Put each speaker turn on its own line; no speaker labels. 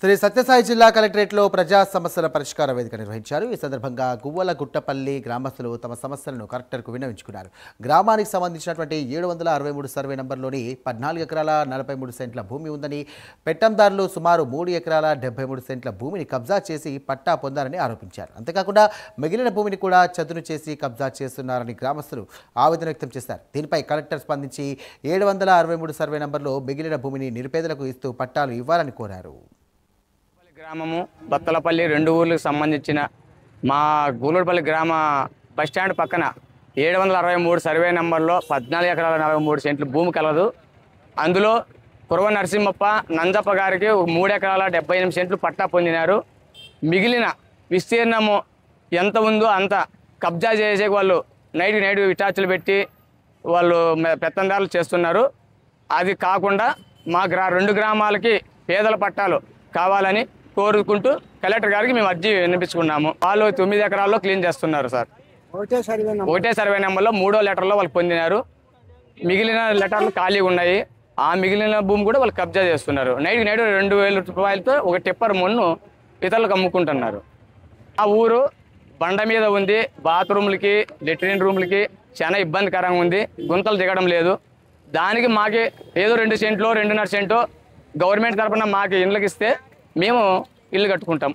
శ్రీ సత్యసాయి జిల్లా కలెక్టరేట్లో ప్రజా సమస్యల పరిష్కార వేదిక నిర్వహించారు. ఈ సందర్భంగా గువ్వలగుట్టపల్లి గ్రామస్తులు తమ సమస్యలను కలెక్టర్కు విన్నవించుకున్నారు. గ్రామానికి సంబంధించినటువంటి 763 సర్వే నంబర్లోని 14 ఎకరాల 43 సెంట్ల భూమి ఉందని, పెట్టందారులు సుమారు 3 ఎకరాల 73 సెంట్ల భూమిని కబ్జా చేసి పట్టా పొందారని ఆరోపించారు. అంతేకాకుండా మిగిలిన భూమిని కూడా చదును చేసి కబ్జా చేస్తున్నారని గ్రామస్తులు ఆవేదన వ్యక్తం చేశారు. దీనిపై కలెక్టర్ స్పందించి 763 సర్వే నంబర్లో మిగిలిన భూమిని నిరుపేదలకు ఇస్తూ పట్టాలు ఇవ్వాలని కోరారు.
గ్రామము బత్తలపల్లి రెండు ఊర్లకు సంబంధించిన మా గూలూరుపల్లి గ్రామ బస్టాండ్ పక్కన 763 సర్వే నంబర్లో 14 ఎకరాల 43 సెంట్లు భూమి కలదు. అందులో కురవ నరసింహప్ప నంజప్ప గారికి 3 ఎకరాల 78 సెంట్లు పట్టా పొందినారు. మిగిలిన విస్తీర్ణము ఎంత ఉందో అంత కబ్జా చేసే వాళ్ళు నైట్ విటాచులు పెట్టి వాళ్ళు పెత్తందారులు చేస్తున్నారు. అది కాకుండా మా రెండు గ్రామాలకి పేదల పట్టాలు కావాలని కోరుకుంటూ కలెక్టర్ గారికి మేము అర్జీ వినిపించుకున్నాము. వాళ్ళు 9 ఎకరాల్లో క్లీన్ చేస్తున్నారు సార్. ఒకటే సర్వే నెంబర్లో 3వ లెటర్లో వాళ్ళు పొందినారు. మిగిలిన లెటర్లు ఖాళీగా ఉన్నాయి. ఆ మిగిలిన భూమి కూడా వాళ్ళు కబ్జా చేస్తున్నారు. నైట్ 2,000 రూపాయలతో ఒక టిప్పర్ మొన్ను ఇతరులకు అమ్ముకుంటున్నారు. ఆ ఊరు బండ మీద ఉంది. బాత్రూమ్లకి లెట్రిన్ రూమ్లకి చాలా ఇబ్బందికరంగా ఉంది. గుంతలు దిగడం లేదు. దానికి మాకి ఏదో 2 సెంట్లో 2.5 సెంటో గవర్నమెంట్ తరఫున మాకు ఇళ్ళకి ఇస్తే మేము ఇల్లు కట్టుకుంటాం.